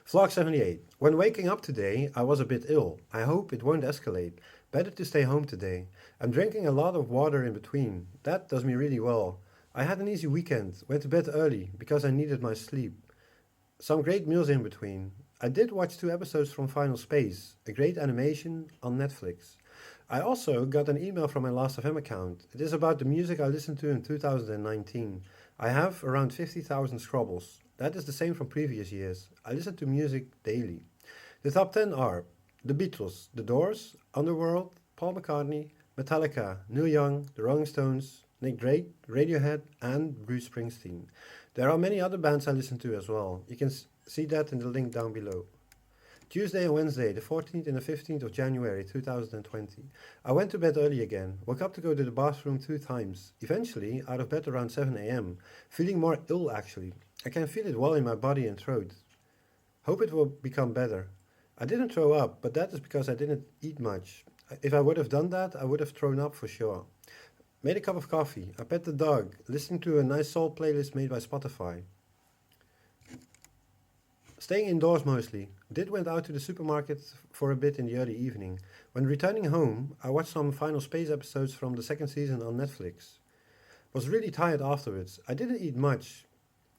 Vlog 78. When waking up today, I was a bit ill. I hope it won't escalate. Better to stay home today. I'm drinking a lot of water in between. That does me really well. I had an easy weekend. Went to bed early because I needed my sleep. Some great meals in between. I did watch 2 episodes from Final Space, a great animation on Netflix. I also got an email from my Last.fm account. It is about the music I listened to in 2019. I have around 50,000 scrobbles. That is the same from previous years. I listen to music daily. The top 10 are The Beatles, The Doors, Underworld, Paul McCartney, Metallica, Neil Young, The Rolling Stones, Nick Drake, Radiohead, and Bruce Springsteen. There are many other bands I listen to as well. You can see that in the link down below. Tuesday and Wednesday, the 14th and the 15th of January 2020. I went to bed early again, woke up to go to the bathroom 2 times, eventually out of bed around 7 am, feeling more ill actually. I can feel it well in my body and throat. Hope it will become better. I didn't throw up, but that is because I didn't eat much. If I would have done that, I would have thrown up for sure. Made a cup of coffee, I pet the dog, listening to a nice soul playlist made by Spotify. Staying indoors mostly. Did went out to the supermarket for a bit in the early evening. When returning home, I watched some Final Space episodes from the second season on Netflix. Was really tired afterwards. I didn't eat much,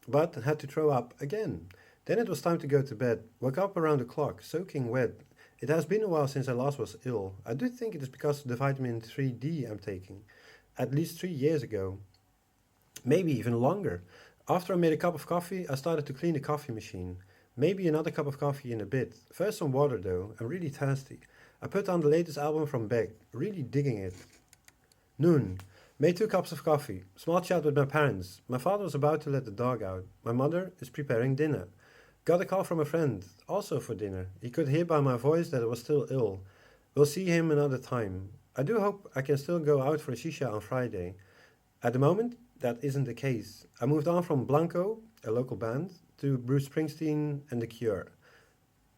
but had to throw up again. Then it was time to go to bed. Woke up around the clock, soaking wet. It has been a while since I last was ill. I do think it is because of the vitamin 3D I'm taking. At least 3 years ago. Maybe even longer. After I made a cup of coffee, I started to clean the coffee machine. Maybe another cup of coffee in a bit. First some water though, I'm really thirsty. I put on the latest album from Beck, really digging it. Noon. Made 2 cups of coffee. Small chat with my parents. My father was about to let the dog out. My mother is preparing dinner. Got a call from a friend, also for dinner. He could hear by my voice that I was still ill. We'll see him another time. I do hope I can still go out for a shisha on Friday. At the moment, that isn't the case. I moved on from Blanco, a local band, to Bruce Springsteen and The Cure.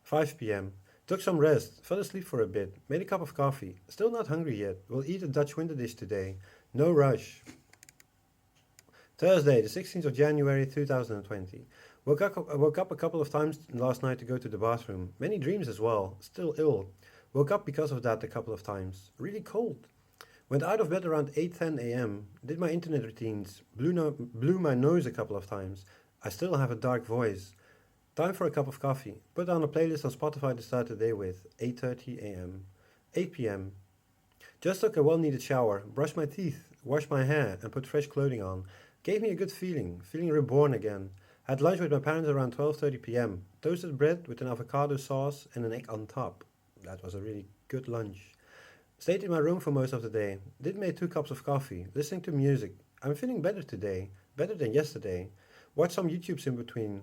5 p.m. Took some rest, fell asleep for a bit, made a cup of coffee. Still not hungry yet. We'll eat a Dutch winter dish today. No rush. Thursday, the 16th of January 2020. Woke up a couple of times last night to go to the bathroom. Many dreams as well. Still ill. Woke up because of that a couple of times. Really cold. Went out of bed around 8:10 am. Did my internet routines. Blew my nose a couple of times. I still have a dark voice. Time for a cup of coffee. Put on a playlist on Spotify to start the day with. 8:30 am. 8 p.m. Just took a well-needed shower, brushed my teeth, washed my hair, and put fresh clothing on. Gave me a good feeling reborn again. Had lunch with my parents around 12:30 p.m. Toasted bread with an avocado sauce and an egg on top. That was a really good lunch. Stayed in my room for most of the day. Did make 2 cups of coffee, listening to music. I'm feeling better today, better than yesterday. Watched some YouTubes in between.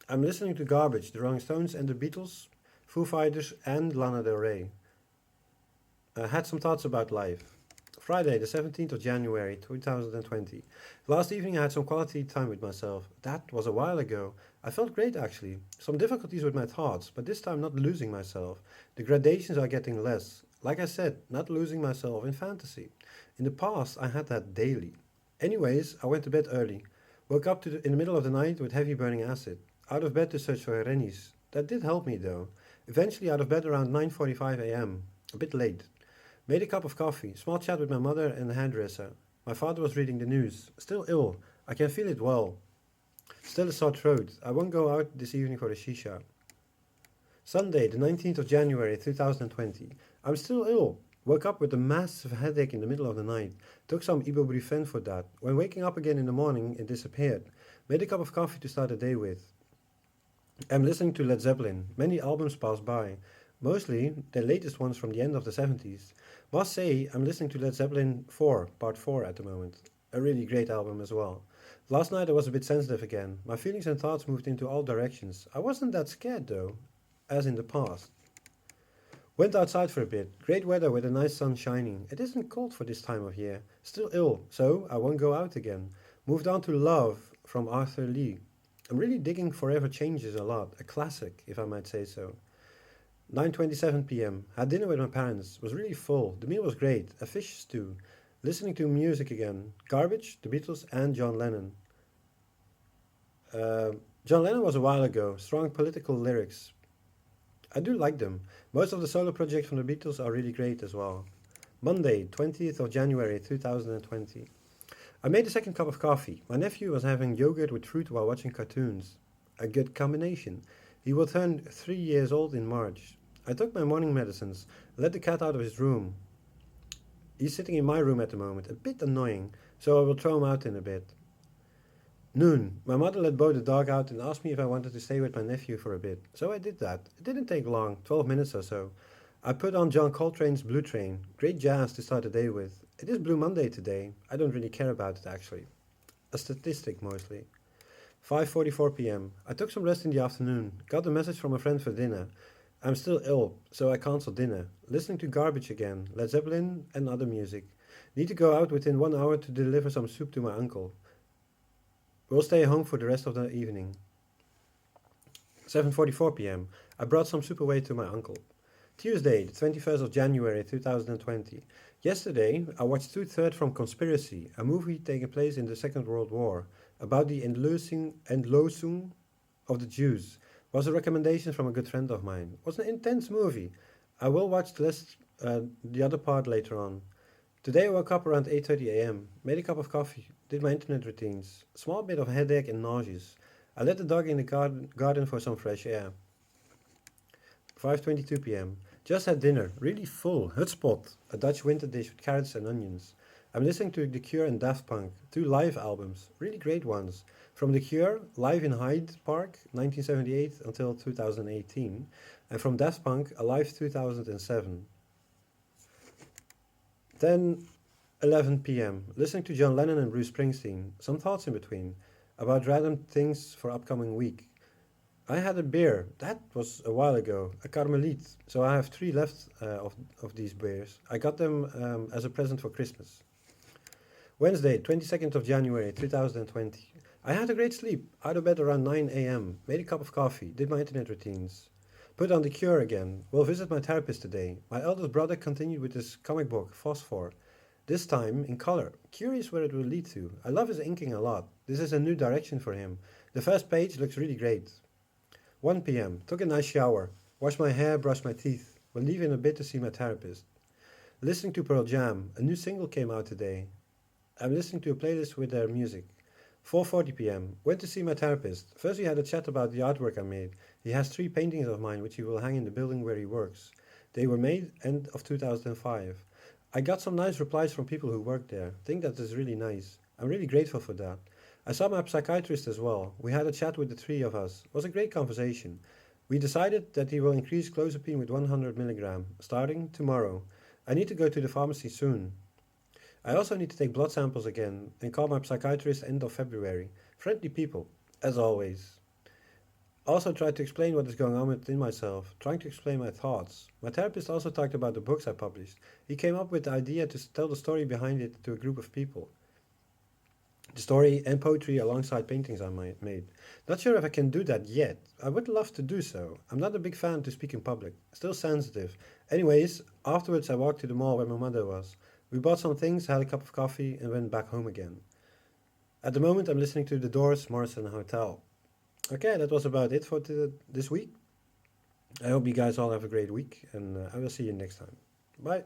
I'm listening to Garbage, the Rolling Stones and the Beatles, Foo Fighters and Lana Del Rey. Had some thoughts about life. Friday, the 17th of January 2020. Last evening I had some quality time with myself. That was a while ago. I felt great actually. Some difficulties with my thoughts, but this time not losing myself. The gradations are getting less. Like I said, not losing myself in fantasy. In the past I had that daily. Anyways, I went to bed early. Woke up in the middle of the night with heavy burning acid. Out of bed to search for Rennie's. That did help me though. Eventually out of bed around 9:45 am. A bit late. Made a cup of coffee. Small chat with my mother and the hairdresser. My father was reading the news. Still ill. I can feel it well. Still a sore throat. I won't go out this evening for a shisha. Sunday, the 19th of January 2020. I'm still ill. Woke up with a massive headache in the middle of the night. Took some ibuprofen for that. When waking up again in the morning, it disappeared. Made a cup of coffee to start the day with. I'm listening to Led Zeppelin. Many albums pass by. Mostly the latest ones from the end of the 70s. Must say, I'm listening to Led Zeppelin 4, Part 4 at the moment. A really great album as well. Last night I was a bit sensitive again. My feelings and thoughts moved into all directions. I wasn't that scared though, as in the past. Went outside for a bit. Great weather with a nice sun shining. It isn't cold for this time of year. Still ill, so I won't go out again. Moved on to Love from Arthur Lee. I'm really digging Forever Changes a lot. A classic, if I might say so. 9:27 p.m. Had dinner with my parents. Was really full. The meal was great. A fish stew. Listening to music again. Garbage, the Beatles and John Lennon. John Lennon was a while ago, strong political lyrics. I do like them. Most of the solo projects from the Beatles are really great as well. Monday, 20th of January 2020. I made a second cup of coffee. My nephew was having yogurt with fruit while watching cartoons. A good combination. He will turn 3 years old in March. I took my morning medicines, let the cat out of his room. He's sitting in my room at the moment, a bit annoying, so I will throw him out in a bit. Noon. My mother let Bo the dog out and asked me if I wanted to stay with my nephew for a bit. So I did that. It didn't take long, 12 minutes or so. I put on John Coltrane's Blue Train. Great jazz to start the day with. It is Blue Monday today. I don't really care about it actually. A statistic mostly. 5:44 p.m. I took some rest in the afternoon. Got a message from a friend for dinner. I'm still ill, so I cancelled dinner. Listening to garbage again, Led Zeppelin and other music. Need to go out within 1 hour to deliver some soup to my uncle. We'll stay home for the rest of the evening. 7:44 p.m. I brought some soup away to my uncle. Tuesday, the 21st of January 2020. Yesterday, I watched two-thirds from Conspiracy, a movie taking place in the Second World War, about the Endlösung of the Jews. Was a recommendation from a good friend of mine. Was an intense movie. I will watch the other part later on. Today I woke up around 8:30 a.m., made a cup of coffee, did my internet routines, small bit of headache and nauseous. I let the dog in the garden for some fresh air. 5:22 p.m. Just had dinner, really full, Hutspot, a Dutch winter dish with carrots and onions. I'm listening to The Cure and Daft Punk, two live albums, really great ones. From The Cure, live in Hyde Park, 1978 until 2018, and from Daft Punk, Alive 2007. 10:11 p.m. Listening to John Lennon and Bruce Springsteen. Some thoughts in between about random things for upcoming week. I had a beer. That was a while ago. A Carmelite. So I have three left of these beers. I got them as a present for Christmas. Wednesday, 22nd of January 2020. I had a great sleep. Out of bed around 9 a.m. Made a cup of coffee. Did my internet routines. Put on The Cure again. Will visit my therapist today. My eldest brother continued with his comic book, Phosphor. This time in color. Curious where it will lead to. I love his inking a lot. This is a new direction for him. The first page looks really great. 1 p.m. Took a nice shower. Washed my hair, brushed my teeth. Will leave in a bit to see my therapist. Listening to Pearl Jam. A new single came out today. I'm listening to a playlist with their music. 4:40 p.m. Went to see my therapist. First we had a chat about the artwork I made. He has 3 paintings of mine which he will hang in the building where he works. They were made end of 2005. I got some nice replies from people who work there. Think that is really nice. I'm really grateful for that. I saw my psychiatrist as well. We had a chat with the three of us. It was a great conversation. We decided that he will increase clozapine with 100 milligram, starting tomorrow. I need to go to the pharmacy soon. I also need to take blood samples again and call my psychiatrist end of February. Friendly people, as always. Also tried to explain what is going on within myself, trying to explain my thoughts. My therapist also talked about the books I published. He came up with the idea to tell the story behind it to a group of people. The story and poetry alongside paintings I made. Not sure if I can do that yet. I would love to do so. I'm not a big fan to speak in public. Still sensitive. Anyways, afterwards I walked to the mall where my mother was. We bought some things, had a cup of coffee, and went back home again. At the moment, I'm listening to The Doors, Morrison Hotel. Okay, that was about it for this week. I hope you guys all have a great week, and I will see you next time. Bye.